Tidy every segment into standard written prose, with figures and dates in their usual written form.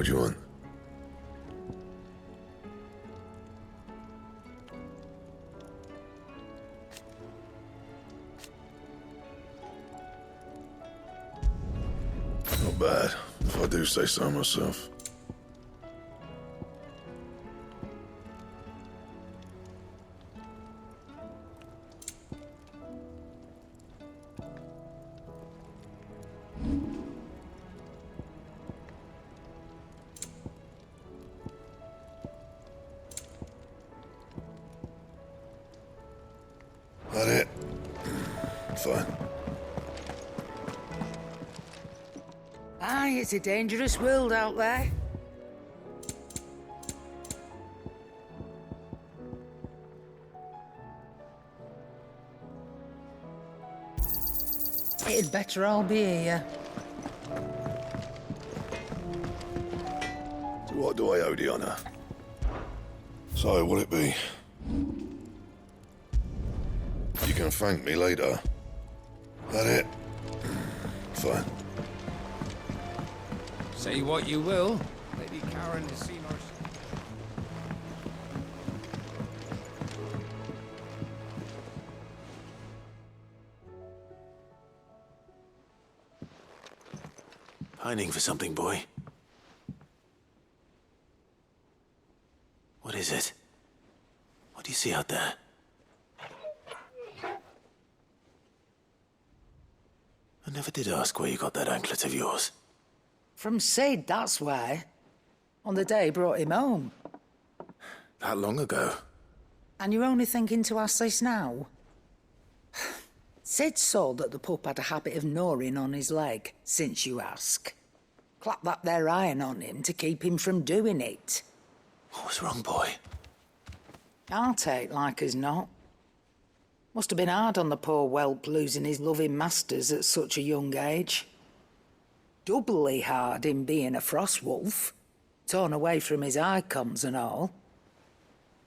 do you want? Not bad, if I do say so myself. That it? Fine. Aye, it's a dangerous world out there. It'd better all be here. So what do I owe the honour? So, will it be? You can thank me later. That it? Fine. Say what you will, Lady Karen has seen our... Pining for something, boy. What is it? What do you see out there? I never did ask where you got that anklet of yours. From Sid, that's why. On the day he brought him home. That long ago? And you're only thinking to ask this now? Sid saw that the pup had a habit of gnawing on his leg, since you ask. Clap that there iron on him to keep him from doing it. What was wrong, boy? I'll take like as not. Must have been hard on the poor whelp losing his loving masters at such a young age. Doubly hard in being a frost wolf, torn away from his icons and all.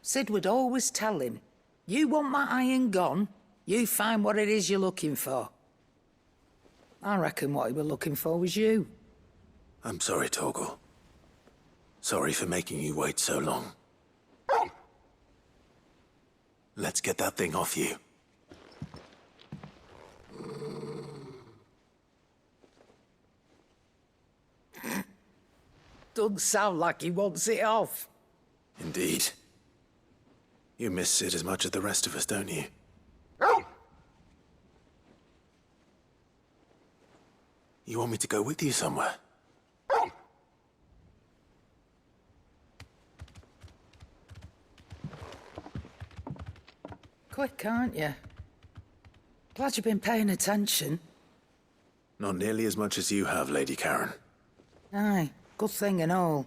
Sid would always tell him, you want that iron gone, you find what it is you're looking for. I reckon what he were looking for was you. I'm sorry, Torgal. Sorry for making you wait so long. Let's get that thing off you. Doesn't sound like he wants it off. Indeed. You miss Sid as much as the rest of us, don't you? You want me to go with you somewhere? Quick, aren't you? Glad you've been paying attention. Not nearly as much as you have, Lady Karen. Aye, good thing and all.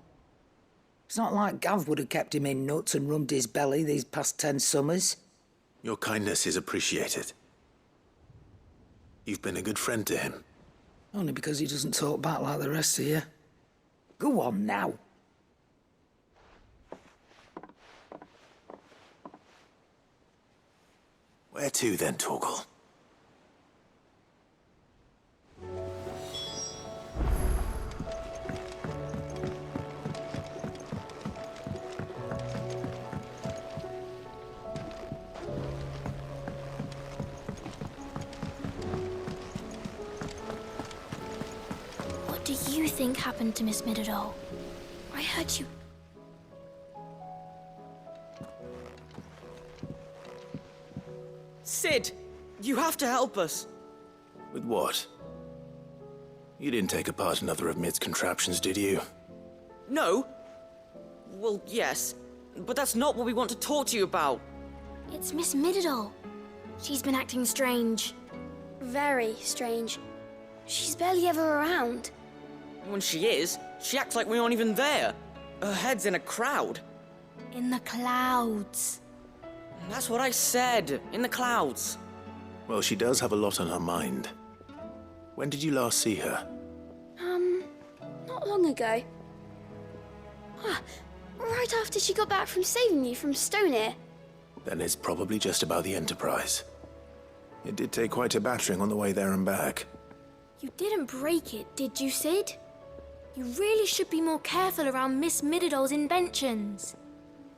It's not like Gav would have kept him in nuts and rubbed his belly these past 10 summers. Your kindness is appreciated. You've been a good friend to him. Only because he doesn't talk back like the rest of you. Go on now. Where to then, Torgal? What do you think happened to Miss Midadol? I heard you... Sid, you have to help us. With what? You didn't take apart another of Mid's contraptions, did you? No. Well, yes, but that's not what we want to talk to you about. It's Miss Midadol. She's been acting strange. Very strange. She's barely ever around. When she is, she acts like we aren't even there. Her head's in a crowd. In the clouds. That's what I said, in the clouds. Well, she does have a lot on her mind. When did you last see her? Not long ago. Right after she got back from saving you from Stoneir. Then it's probably just about the Enterprise. It did take quite a battering on the way there and back. You didn't break it, did you, Sid? You really should be more careful around Miss Mididol's inventions.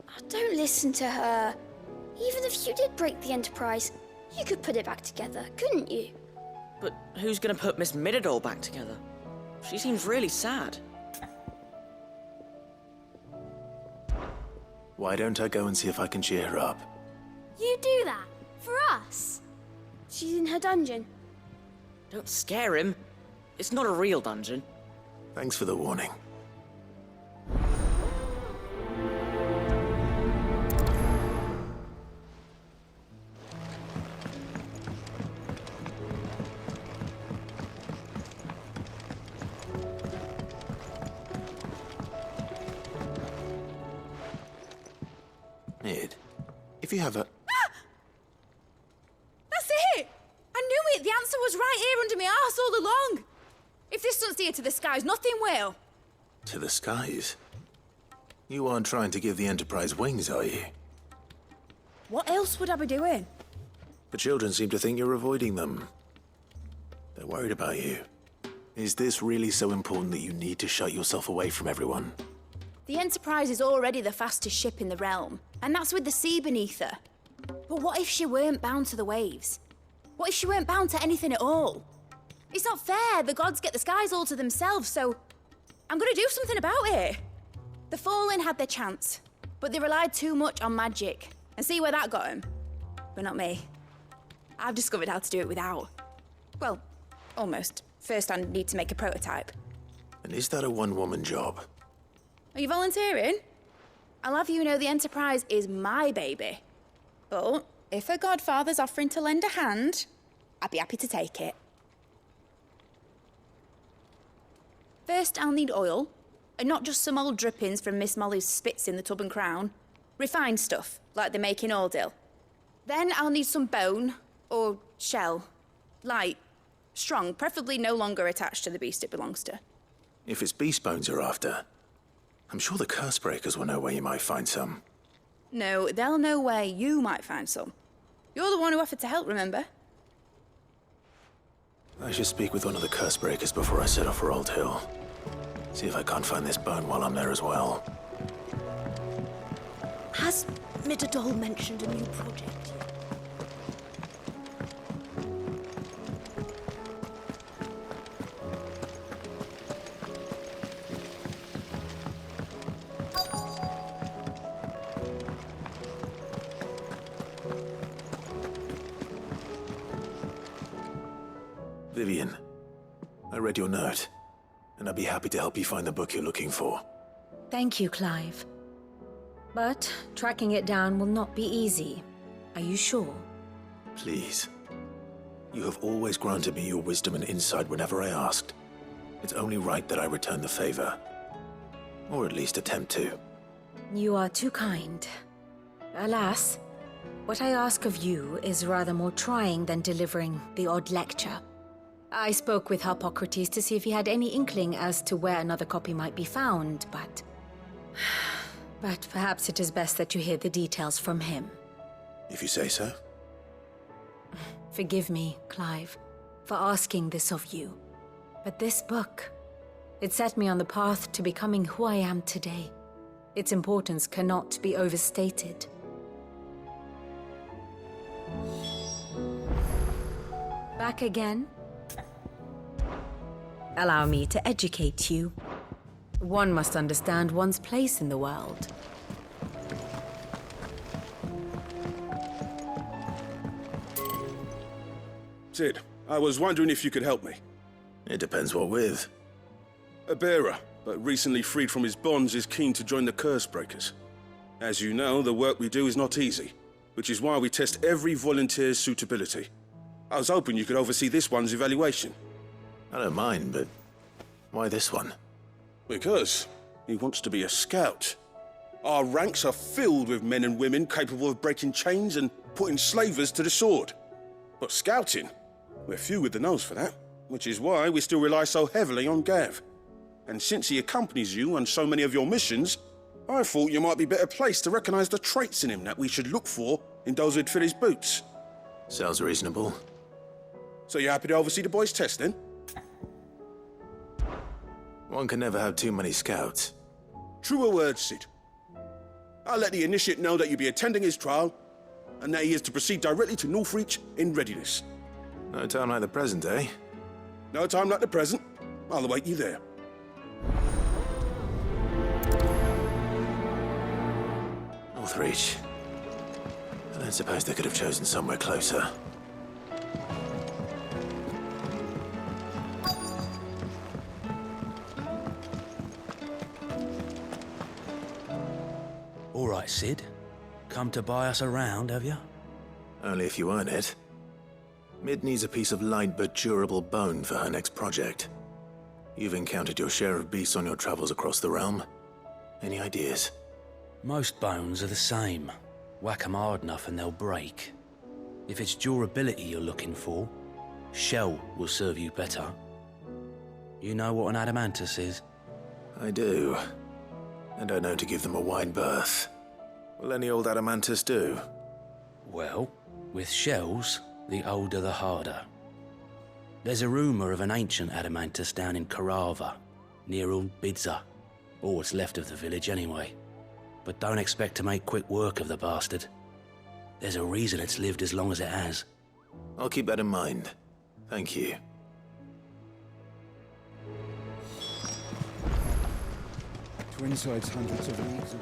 Oh, don't listen to her. Even if you did break the Enterprise, you could put it back together, couldn't you? But who's gonna put Miss Mididol back together? She seems really sad. Why don't I go and see if I can cheer her up? You do that? For us? She's in her dungeon. Don't scare him. It's not a real dungeon. Thanks for the warning. Mid, if you have a... That's it! I knew it! The answer was right here under my arse all along! If this doesn't steer to the skies, nothing will. To the skies? You aren't trying to give the Enterprise wings, are you? What else would I be doing? The children seem to think you're avoiding them. They're worried about you. Is this really so important that you need to shut yourself away from everyone? The Enterprise is already the fastest ship in the realm, and that's with the sea beneath her. But what if she weren't bound to the waves? What if she weren't bound to anything at all? It's not fair. The gods get the skies all to themselves, so I'm gonna do something about it. The Fallen had their chance, but they relied too much on magic. And see where that got them? But not me. I've discovered how to do it without. Well, almost. First, I need to make a prototype. And is that a one-woman job? Are you volunteering? I'll have you know the Enterprise is my baby. But if a godfather's offering to lend a hand, I'd be happy to take it. First, I'll need oil, and not just some old drippings from Miss Molly's spits in the Tub and Crown. Refined stuff, like they make in Ordill. Then I'll need some bone, or shell. Light, strong, preferably no longer attached to the beast it belongs to. If it's beast bones you're after, I'm sure the curse breakers will know where you might find some. No, they'll know where you might find some. You're the one who offered to help, remember? I should speak with one of the curse breakers before I set off for Old Hill. See if I can't find this bone while I'm there as well. Has Mididol mentioned a new project yet? Vivian, I read your note, and I'd be happy to help you find the book you're looking for. Thank you, Clive. But tracking it down will not be easy. Are you sure? Please. You have always granted me your wisdom and insight whenever I asked. It's only right that I return the favor. Or at least attempt to. You are too kind. Alas, what I ask of you is rather more trying than delivering the odd lecture. I spoke with Harpocrates to see if he had any inkling as to where another copy might be found, but perhaps it is best that you hear the details from him. If you say so. Forgive me, Clive, for asking this of you. But this book, it set me on the path to becoming who I am today. Its importance cannot be overstated. Back again? Allow me to educate you. One must understand one's place in the world. Sid, I was wondering if you could help me. It depends what with. A bearer, but recently freed from his bonds, is keen to join the Curse Breakers. As you know, the work we do is not easy, which is why we test every volunteer's suitability. I was hoping you could oversee this one's evaluation. I don't mind, but why this one? Because he wants to be a scout. Our ranks are filled with men and women capable of breaking chains and putting slavers to the sword. But scouting, we're few with the nose for that, which is why we still rely so heavily on Gav. And since he accompanies you on so many of your missions, I thought you might be better placed to recognize the traits in him that we should look for in those who'd fill his boots. Sounds reasonable. So you're happy to oversee the boys' test, then? One can never have too many scouts. Truer words, Sid. I'll let the initiate know that you'll be attending his trial, and that he is to proceed directly to Northreach in readiness. No time like the present, eh? No time like the present. I'll await you there. Northreach. I don't suppose they could have chosen somewhere closer. All right, Sid. Come to buy us around, have you? Only if you earn it. Mid needs a piece of light but durable bone for her next project. You've encountered your share of beasts on your travels across the realm. Any ideas? Most bones are the same. Whack 'em hard enough and they'll break. If it's durability you're looking for, shell will serve you better. You know what an adamantus is? I do. And I know to give them a wide berth. Will any old adamantus do? Well, with shells, the older the harder. There's a rumour of an ancient adamantus down in Karava, near Bidza, or what's left of the village anyway. But don't expect to make quick work of the bastard. There's a reason it's lived as long as it has. I'll keep that in mind. Thank you. Twinside's hundreds of leagues away.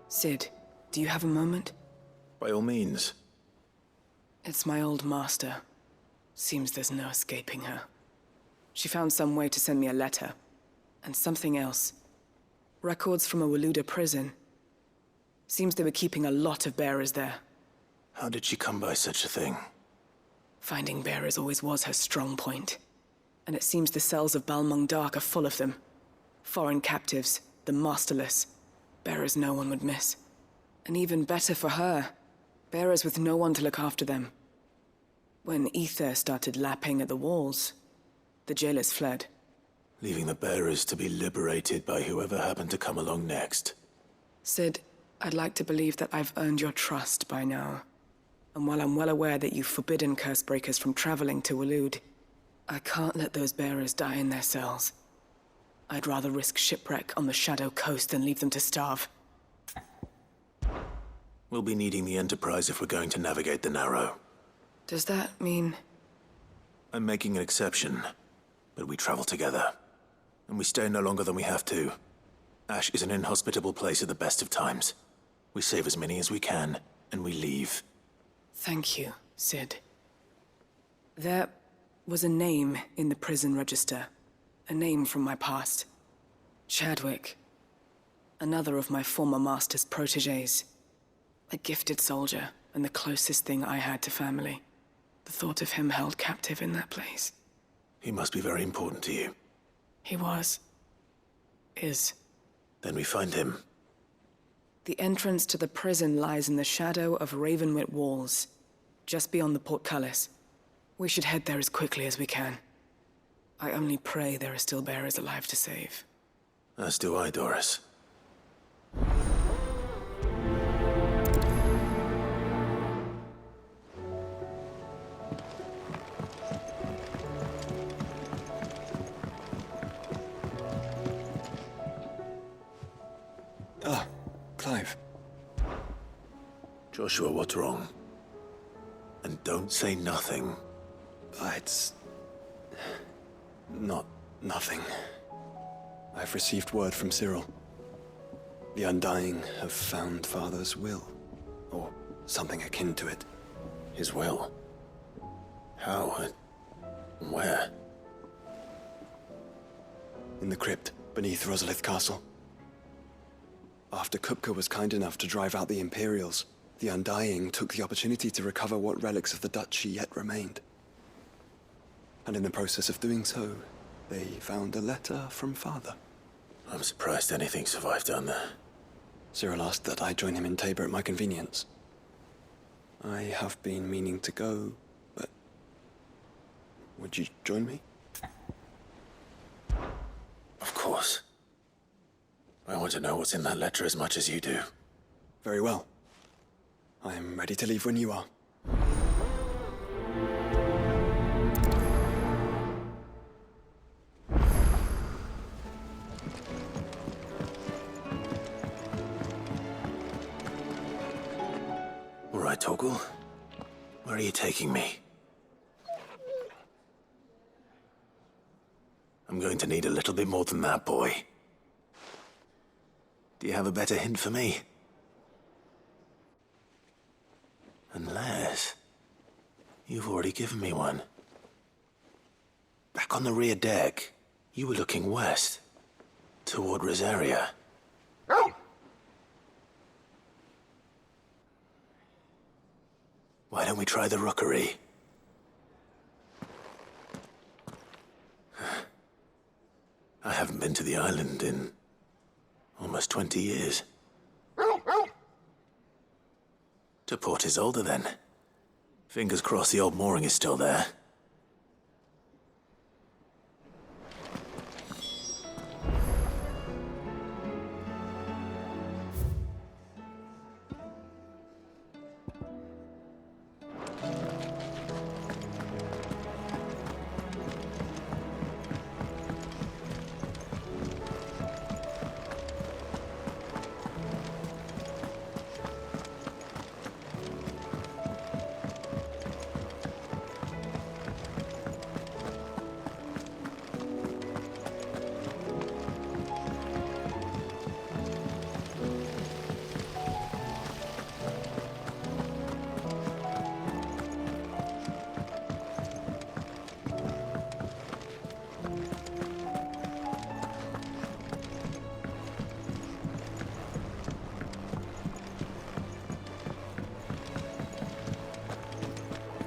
Sid, do you have a moment? By all means. It's my old master. Seems there's no escaping her. She found some way to send me a letter. And something else. Records from a Waluda prison. Seems they were keeping a lot of bearers there. How did she come by such a thing? Finding bearers always was her strong point. And it seems the cells of Balmung Dark are full of them. Foreign captives, the masterless. Bearers no one would miss. And even better for her, bearers with no one to look after them. When ether started lapping at the walls, the jailers fled. Leaving the bearers to be liberated by whoever happened to come along next. Sid, I'd like to believe that I've earned your trust by now. And while I'm well aware that you've forbidden Cursebreakers from traveling to Waloed, I can't let those bearers die in their cells. I'd rather risk shipwreck on the Shadow Coast than leave them to starve. We'll be needing the Enterprise if we're going to navigate the Narrow. Does that mean... I'm making an exception, but we travel together. And we stay no longer than we have to. Ash is an inhospitable place at the best of times. We save as many as we can, and we leave. Thank you, Sid. There was a name in the prison register. A name from my past. Chadwick. Another of my former master's protégés. A gifted soldier, and the closest thing I had to family. The thought of him held captive in that place. He must be very important to you. He was. Is. Then we find him. The entrance to the prison lies in the shadow of Ravenwit Walls, just beyond the portcullis. We should head there as quickly as we can. I only pray there are still bearers alive to save. As do I, Doris. Ah, Clive. Joshua, what's wrong? And don't say nothing. It's... not nothing. I've received word from Cyril. The Undying have found Father's will. Or something akin to it. His will? How? And where? In the crypt beneath Rosalith Castle. After Kupka was kind enough to drive out the Imperials, the Undying took the opportunity to recover what relics of the Duchy yet remained. And in the process of doing so, they found a letter from Father. I'm surprised anything survived down there. Cyril asked that I join him in Tabor at my convenience. I have been meaning to go, but... would you join me? Of course. I want to know what's in that letter as much as you do. Very well. I am ready to leave when you are. Torgal. Where are you taking me? I'm going to need a little bit more than that, boy. Do you have a better hint for me? Unless... you've already given me one. Back on the rear deck, you were looking west, toward Rosaria. Why don't we try the rookery? I haven't been to the island in almost 20 years. To Port Isolde, then. Fingers crossed the old mooring is still there.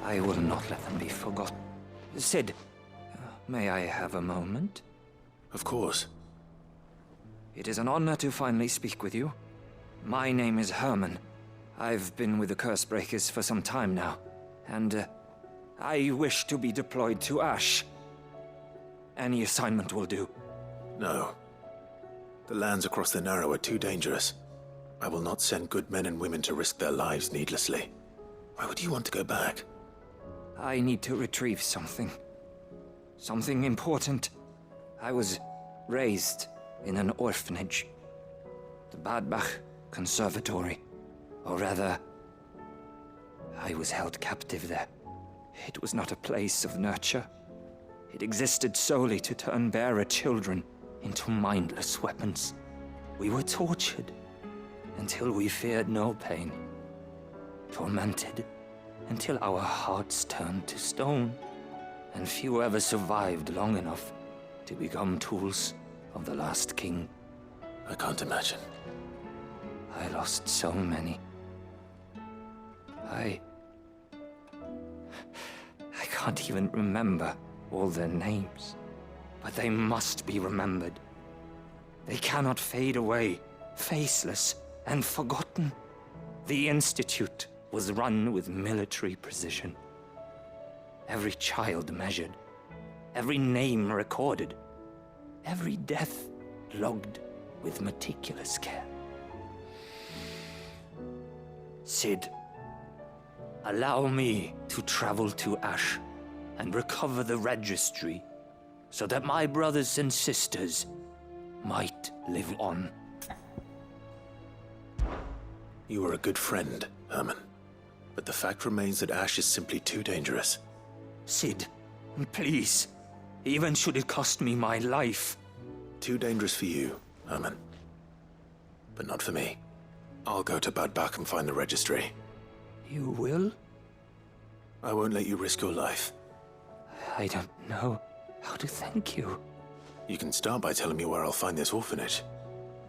I will not let them be forgotten. Sid, may I have a moment? Of course. It is an honor to finally speak with you. My name is Herman. I've been with the Cursebreakers for some time now, and I wish to be deployed to Ash. Any assignment will do. No. The lands across the Narrow are too dangerous. I will not send good men and women to risk their lives needlessly. Why would you want to go back? I need to retrieve something. Something important. I was raised in an orphanage. The Badbach Conservatory. Or rather, I was held captive there. It was not a place of nurture. It existed solely to turn bearer children into mindless weapons. We were tortured until we feared no pain. Tormented until our hearts turned to stone, and few ever survived long enough to become tools of the last king. I can't imagine. I lost so many. I can't even remember all their names, but they must be remembered. They cannot fade away, faceless and forgotten. The Institute was run with military precision. Every child measured, every name recorded, every death logged with meticulous care. Sid, allow me to travel to Ash and recover the registry so that my brothers and sisters might live on. You were a good friend, Herman. But the fact remains that Ash is simply too dangerous. Sid, please. Even should it cost me my life. Too dangerous for you, Herman. But not for me. I'll go to Badbach and find the registry. You will? I won't let you risk your life. I don't know how to thank you. You can start by telling me where I'll find this orphanage.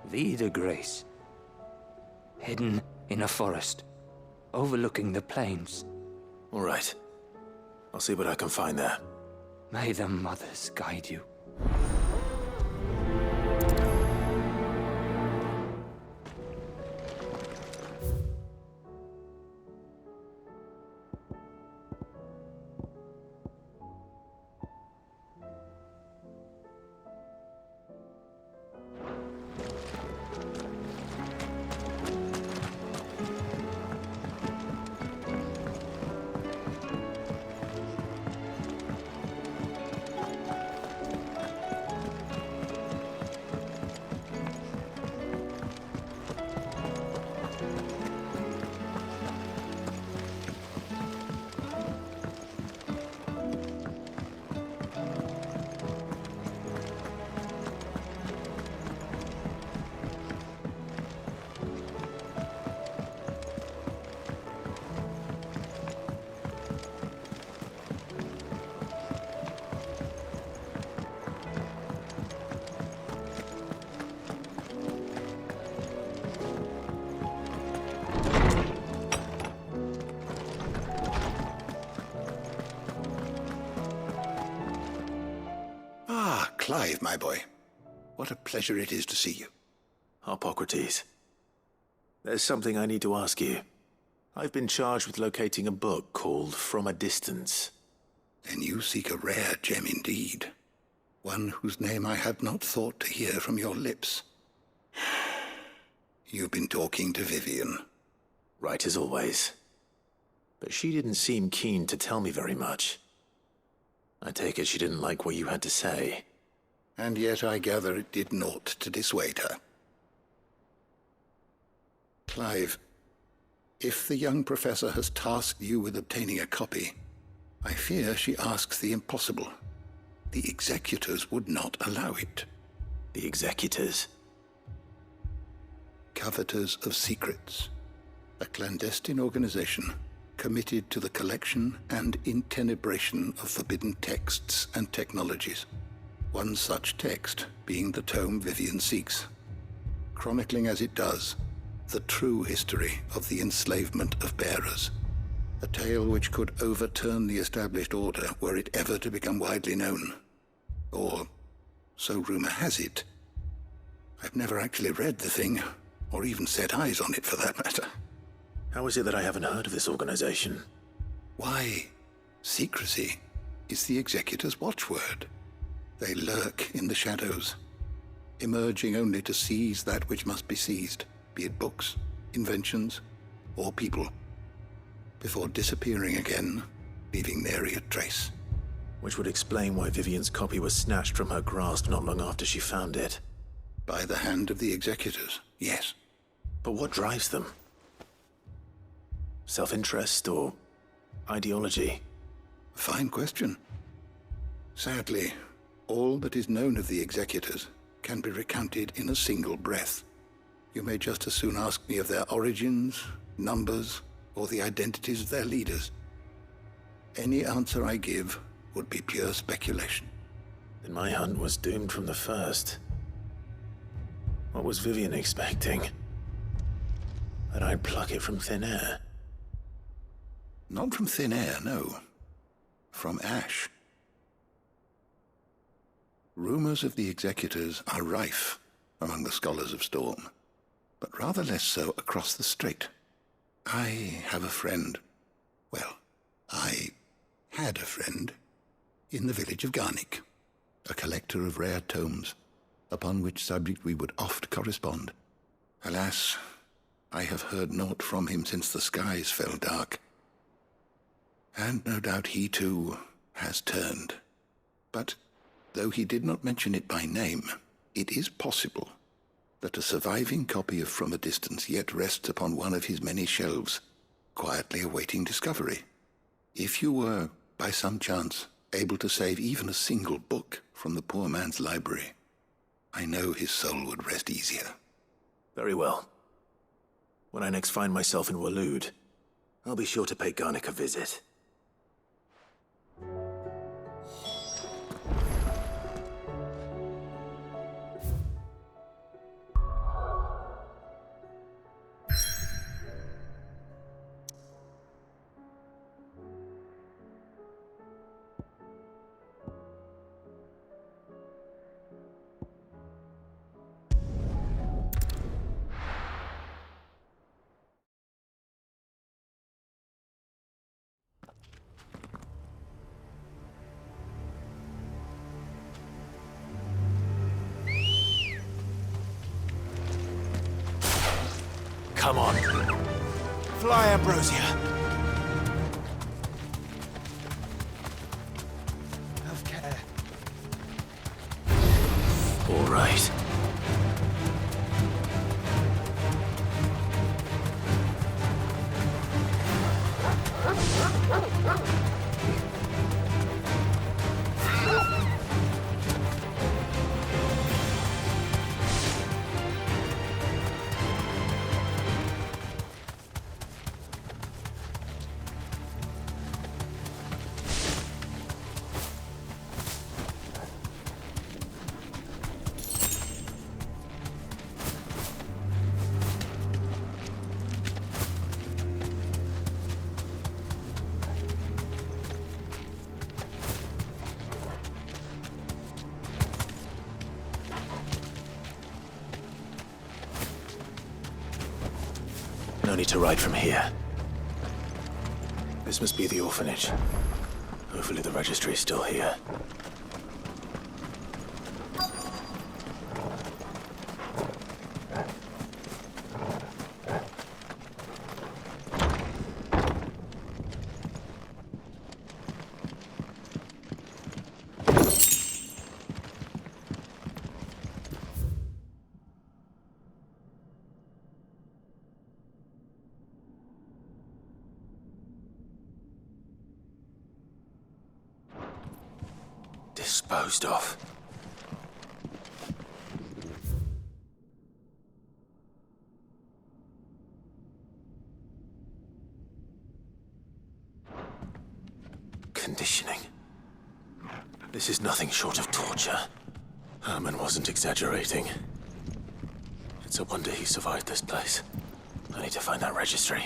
Vida Grace. Hidden in a forest, overlooking the plains. All right. I'll see what I can find there. May the mothers guide you. Ah, Clive, my boy. What a pleasure it is to see you. Hippocrates. There's something I need to ask you. I've been charged with locating a book called From a Distance. Then you seek a rare gem indeed. One whose name I had not thought to hear from your lips. You've been talking to Vivian. Right as always. But she didn't seem keen to tell me very much. I take it she didn't like what you had to say. And yet I gather it did naught to dissuade her. Clive, if the young professor has tasked you with obtaining a copy, I fear she asks the impossible. The executors would not allow it. The executors? Coveters of Secrets. A clandestine organization committed to the collection and intenebration of forbidden texts and technologies. One such text being the tome Vivian seeks, chronicling as it does the true history of the enslavement of bearers. A tale which could overturn the established order were it ever to become widely known. Or, so rumor has it. I've never actually read the thing, or even set eyes on it for that matter. How is it that I haven't heard of this organization? Why, secrecy is the executor's watchword. They lurk in the shadows, emerging only to seize that which must be seized, be it books, inventions, or people, before disappearing again, leaving nary a trace. Which would explain why Vivian's copy was snatched from her grasp not long after she found it. By the hand of the executors, yes. But what drives them? Self-interest or ideology? A fine question. Sadly, all that is known of the executors can be recounted in a single breath. You may just as soon ask me of their origins, numbers, or the identities of their leaders. Any answer I give would be pure speculation. Then my hunt was doomed from the first. What was Vivian expecting? That I'd pluck it from thin air? Not from thin air, no. From ash. Rumors of the executors are rife among the scholars of Storm, but rather less so across the strait. I have a friend. Well, I had a friend in the village of Garnick, a collector of rare tomes, upon which subject we would oft correspond. Alas, I have heard naught from him since the skies fell dark. And no doubt he, too, has turned. But, though he did not mention it by name, it is possible that a surviving copy of From a Distance yet rests upon one of his many shelves, quietly awaiting discovery. If you were, by some chance, able to save even a single book from the poor man's library, I know his soul would rest easier. Very well. When I next find myself in Waloed, I'll be sure to pay Garnick a visit. Come on. Fly, Ambrosia. Have care. All right. No need to ride from here. This must be the orphanage. Hopefully the registry is still here. Disposed of. Conditioning. This is nothing short of torture. Herman wasn't exaggerating. It's a wonder he survived this place. I need to find that registry.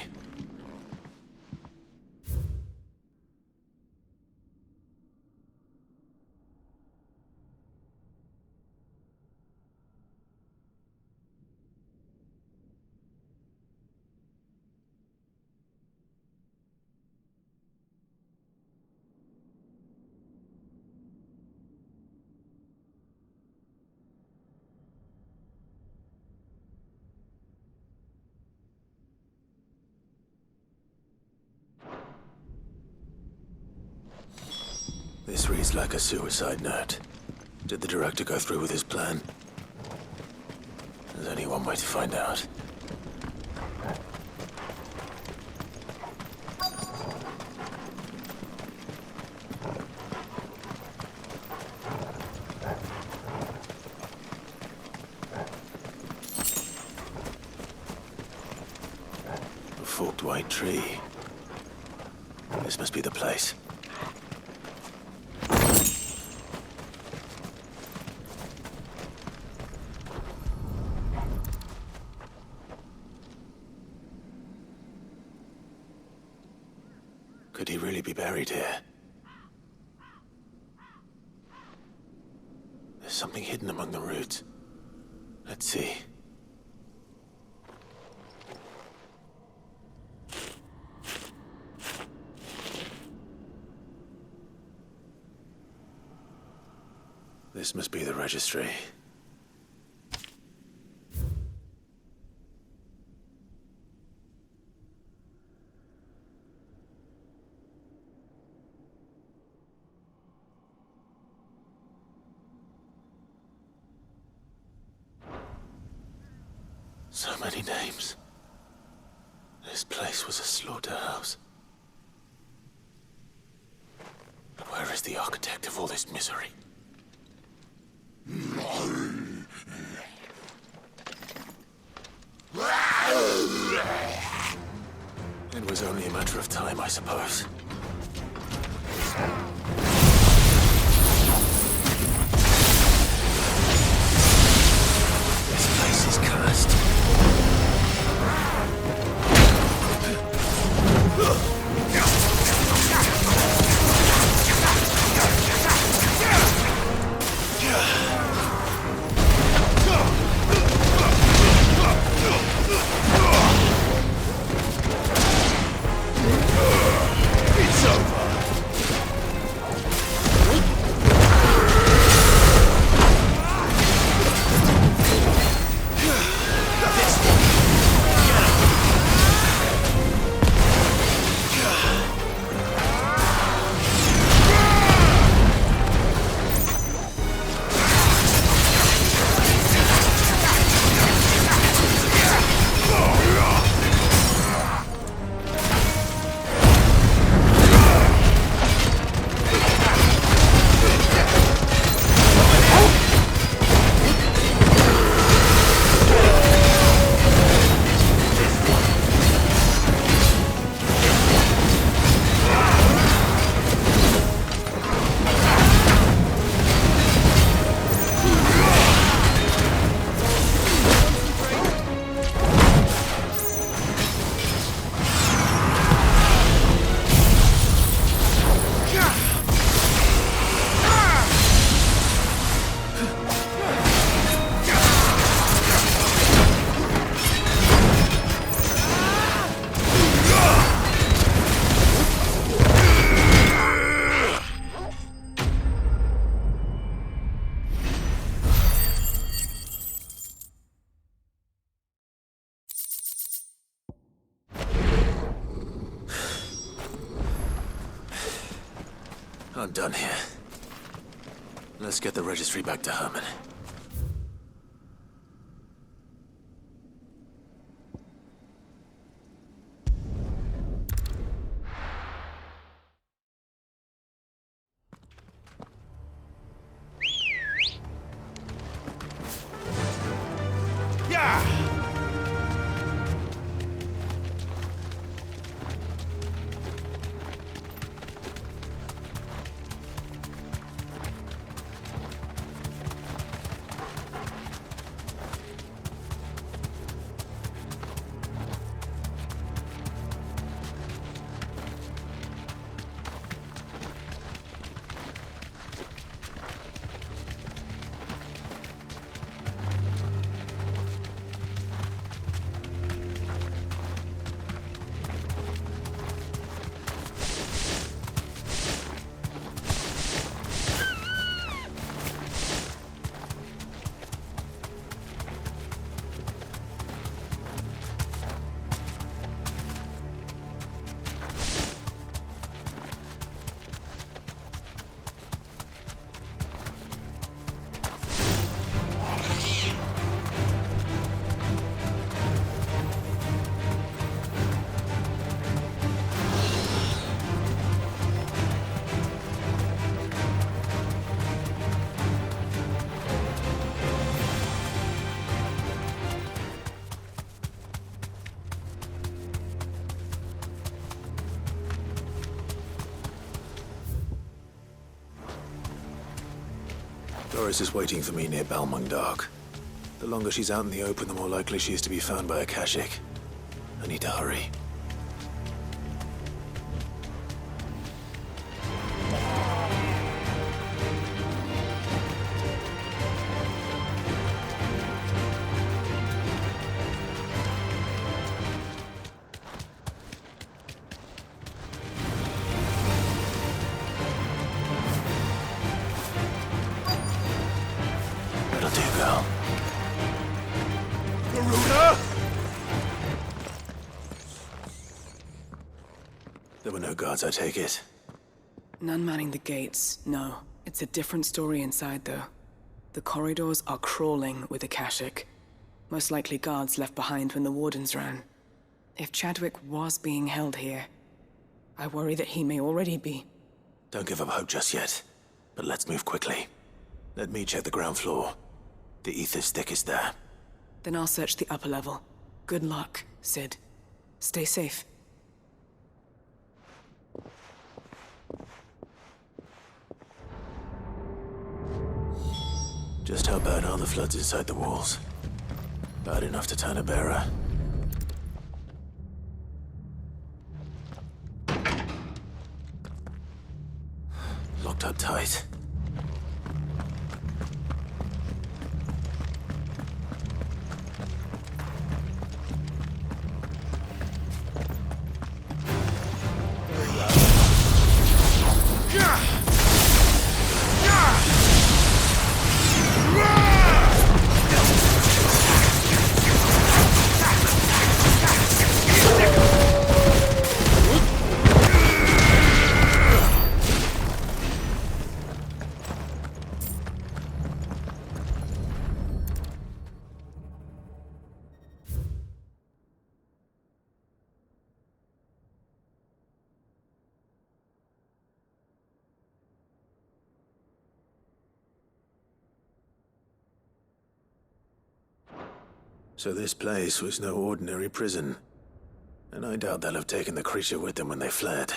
This reads like a suicide note. Did the director go through with his plan? There's only one way to find out. A forked white tree. This must be the place. Could he really be buried here? There's something hidden among the roots. Let's see. This must be the registry. So many names. This place was a slaughterhouse. But where is the architect of all this misery? It was only a matter of time, I suppose. This place is cursed. It's over. I'm done here. Let's get the registry back to Herman. Doris is waiting for me near Balmung Dark. The longer she's out in the open, the more likely she is to be found by a Kashik. I need to hurry. That'll do, girl. Garuda! There were no guards, I take it. None manning the gates, no. It's a different story inside, though. The corridors are crawling with Akashic. Most likely guards left behind when the wardens ran. If Chadwick was being held here, I worry that he may already be. Don't give up hope just yet, but let's move quickly. Let me check the ground floor. The ether stick is there. Then I'll search the upper level. Good luck, Sid. Stay safe. Just how bad are the floods inside the walls? Bad enough to turn a bearer. Locked up tight. So this place was no ordinary prison. And I doubt they'll have taken the creature with them when they fled.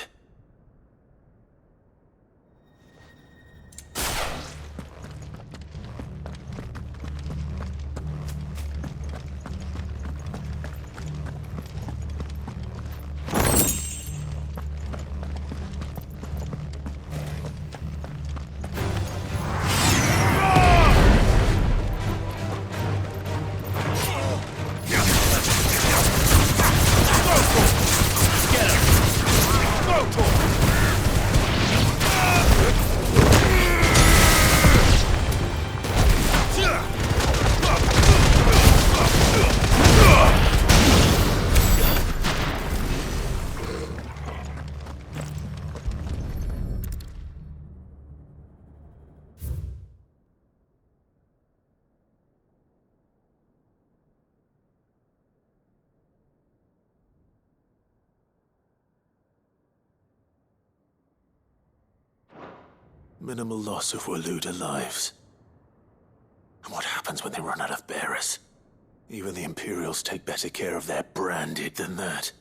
Go! Minimal loss of Waluda lives. And what happens when they run out of bearers? Even the Imperials take better care of their branded than that.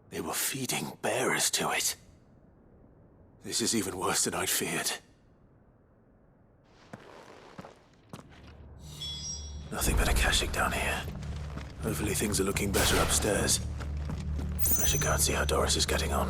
They were feeding bearers to it. This is even worse than I'd feared. Nothing but a Akashic down here. Hopefully things are looking better upstairs. I should go and see how Doris is getting on.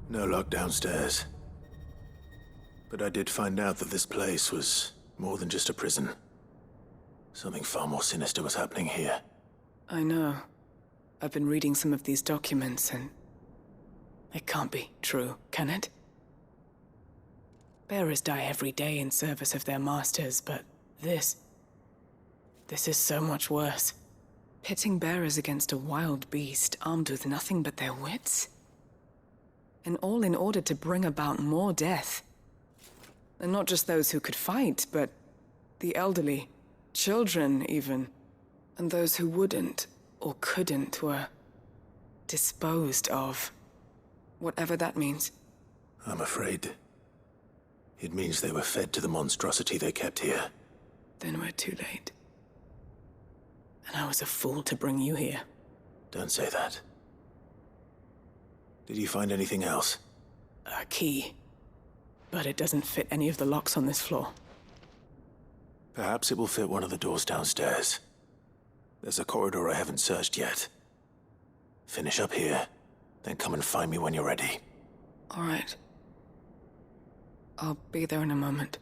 No lock downstairs. But I did find out that this place was more than just a prison. Something far more sinister was happening here. I know. I've been reading some of these documents and... it can't be true, can it? Bearers die every day in service of their masters, but this is so much worse. Pitting bearers against a wild beast armed with nothing but their wits? And all in order to bring about more death. And not just those who could fight, but the elderly, children even. And those who wouldn't or couldn't were disposed of. Whatever that means. I'm afraid it means they were fed to the monstrosity they kept here. Then we're too late. And I was a fool to bring you here. Don't say that. Did you find anything else? A key. But it doesn't fit any of the locks on this floor. Perhaps it will fit one of the doors downstairs. There's a corridor I haven't searched yet. Finish up here, then come and find me when you're ready. All right. I'll be there in a moment.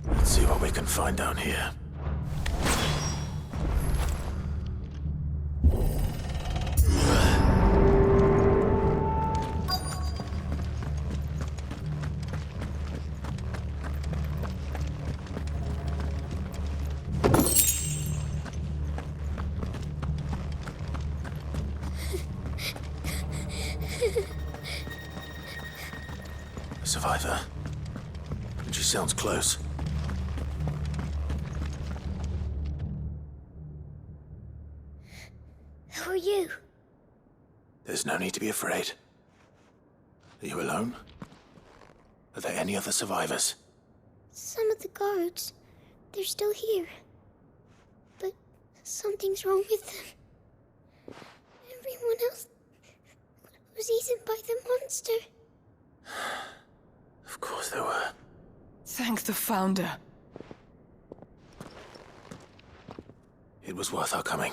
Let's see what we can find down here. A survivor. And she sounds close. Who are you? There's no need to be afraid. Are you alone? Are there any other survivors? Some of the guards. They're still here. But something's wrong with them. Everyone else was eaten by the monster. Of course there were. Thank the Founder. It was worth our coming.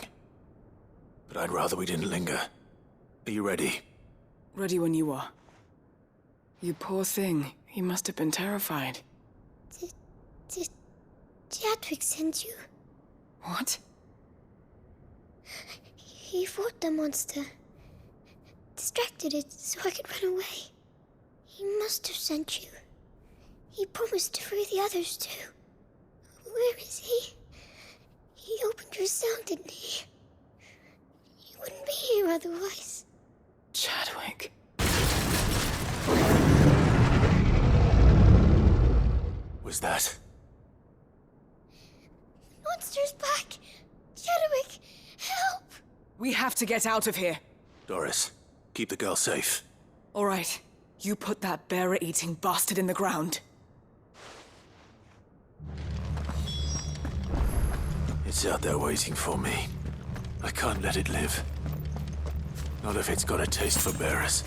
But I'd rather we didn't linger. Are you ready? Ready when you are. You poor thing. He must have been terrified. Did Chadwick send you? What? He fought the monster. Distracted it so I could run away. He must have sent you. He promised to free the others too. Where is he? He opened your cell, didn't he? He wouldn't be here otherwise. Chadwick. Was that? Monster's back! Chadwick, help! We have to get out of here. Doris, keep the girl safe. All right. You put that bearer-eating bastard in the ground. It's out there waiting for me. I can't let it live. Not if it's got a taste for bearers.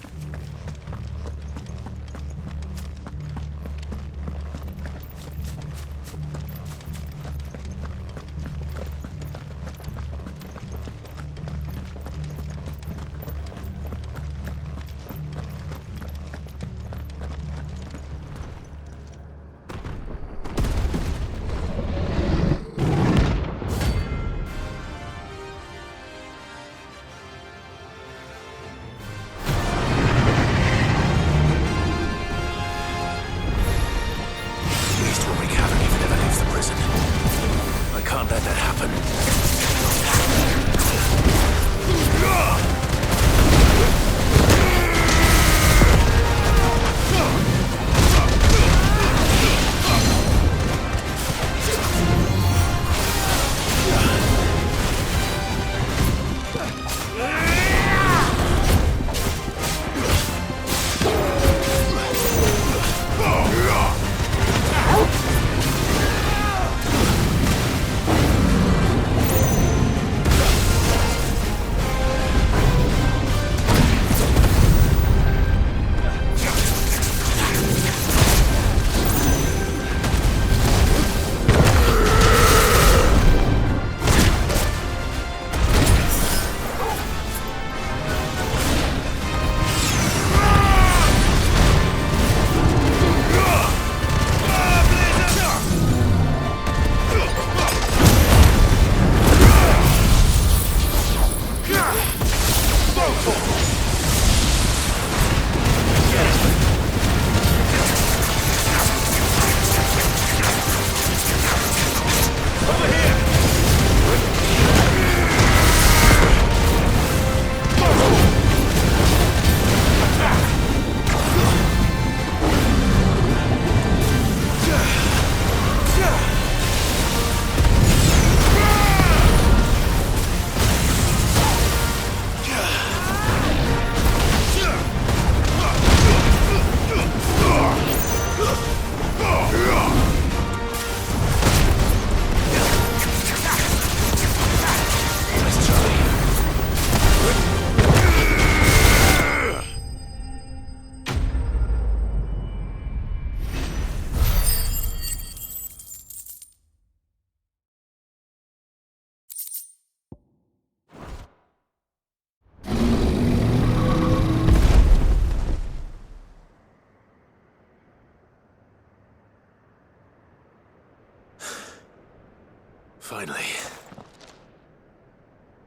Finally.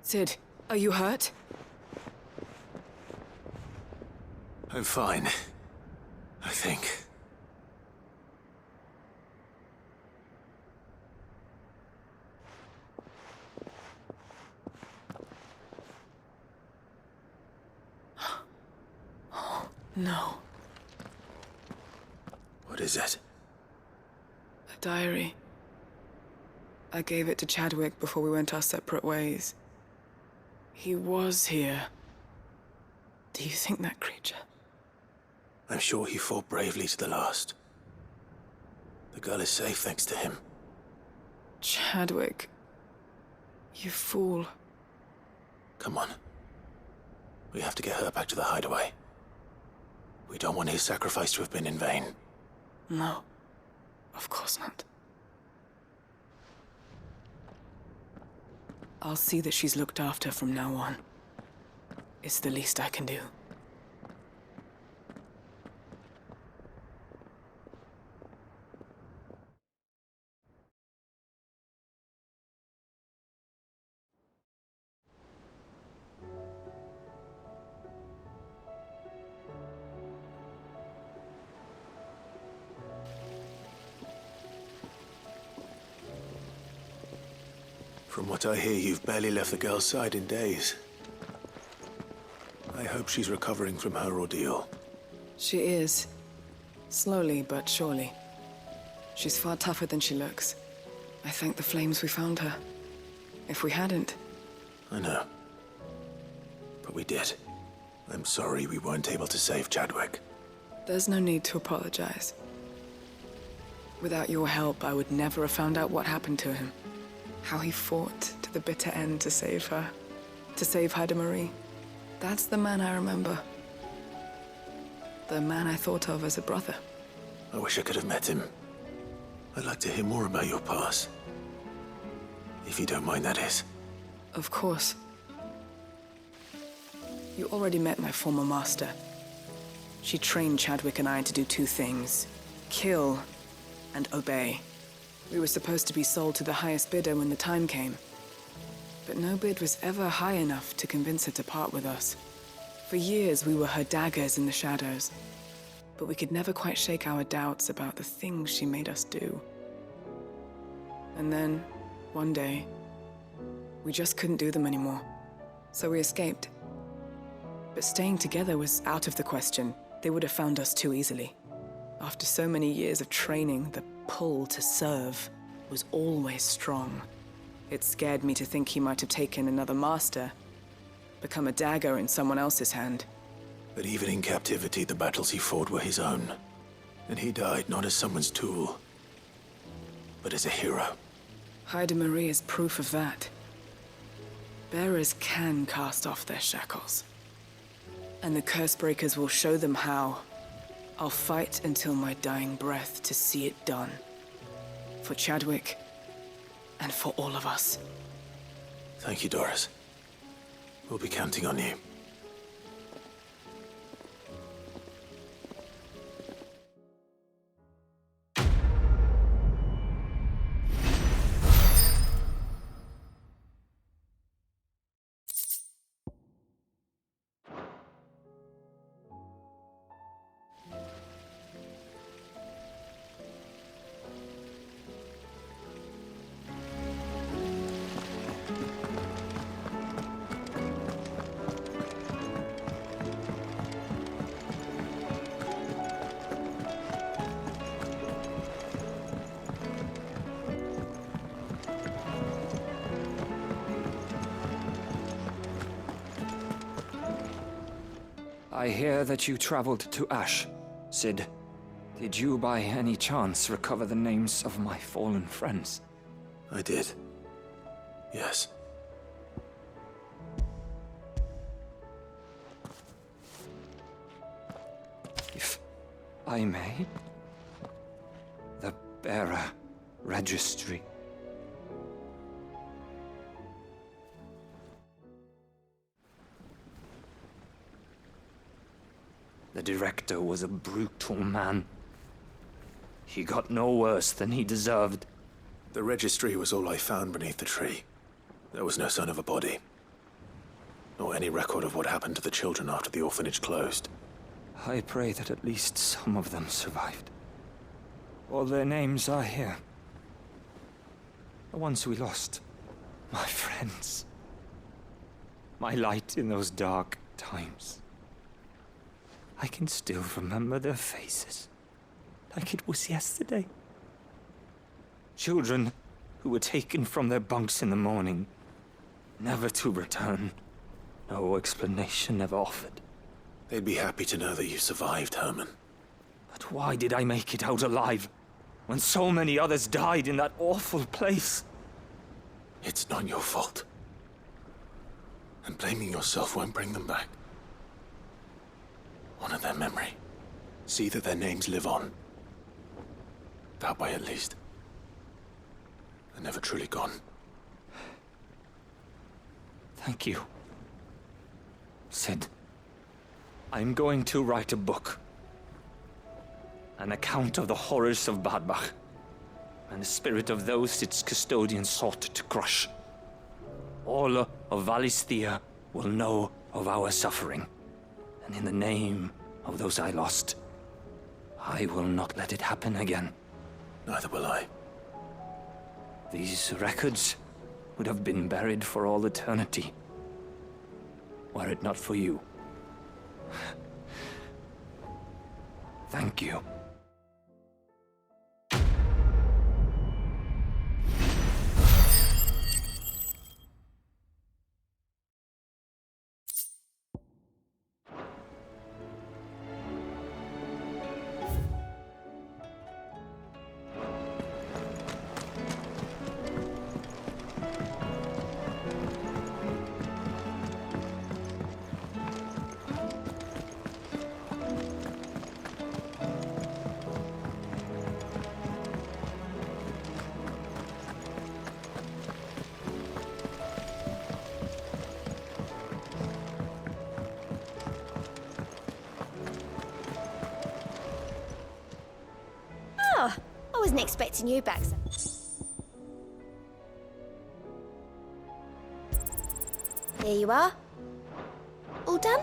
Sid, are you hurt? I'm fine. I think. No. What is it? A diary. I gave it to Chadwick before we went our separate ways. He was here. Do you think that creature? I'm sure he fought bravely to the last. The girl is safe thanks to him. Chadwick. You fool. Come on. We have to get her back to the hideaway. We don't want his sacrifice to have been in vain. No. Of course not. I'll see that she's looked after from now on. It's the least I can do. From what I hear, you've barely left the girl's side in days. I hope she's recovering from her ordeal. She is. Slowly but surely. She's far tougher than she looks. I thank the flames we found her. If we hadn't... I know. But we did. I'm sorry we weren't able to save Chadwick. There's no need to apologize. Without your help, I would never have found out what happened to him. How he fought to the bitter end to save her. To save Haida Marie. That's the man I remember. The man I thought of as a brother. I wish I could have met him. I'd like to hear more about your past. If you don't mind, that is. Of course. You already met my former master. She trained Chadwick and I to do two things. Kill and obey. We were supposed to be sold to the highest bidder when the time came. But no bid was ever high enough to convince her to part with us. For years, we were her daggers in the shadows. But we could never quite shake our doubts about the things she made us do. And then, one day, we just couldn't do them anymore. So we escaped. But staying together was out of the question. They would have found us too easily. After so many years of training, the pull to serve was always strong. It scared me to think he might have taken another master, become a dagger in someone else's hand. But even in captivity, the battles he fought were his own. And he died not as someone's tool, but as a hero. Haida Marie is proof of that. Bearers can cast off their shackles. And the Cursebreakers will show them how. I'll fight until my dying breath to see it done. For Chadwick, and for all of us. Thank you, Doris. We'll be counting on you. I hear that you traveled to Ash, Sid. Did you by any chance recover the names of my fallen friends? I did. Yes. If I may, the bearer registry. The director was a brutal man. He got no worse than he deserved. The registry was all I found beneath the tree. There was no sign of a body. Nor any record of what happened to the children after the orphanage closed. I pray that at least some of them survived. All their names are here. The ones we lost. My friends. My light in those dark times. I can still remember their faces, like it was yesterday. Children who were taken from their bunks in the morning, never to return. No explanation ever offered. They'd be happy to know that you survived, Herman. But why did I make it out alive, when so many others died in that awful place? It's not your fault. And blaming yourself won't bring them back. Honor their memory. See that their names live on. That way, at least. They're never truly gone. Thank you. Sid, I'm going to write a book. An account of the horrors of Bad Bach, and the spirit of those its custodians sought to crush. All of Valisthea will know of our suffering, and in the name of those I lost, I will not let it happen again. Neither will I. These records would have been buried for all eternity, were it not for you. Thank you. Oh, I wasn't expecting you back, sir. Here you are. All done?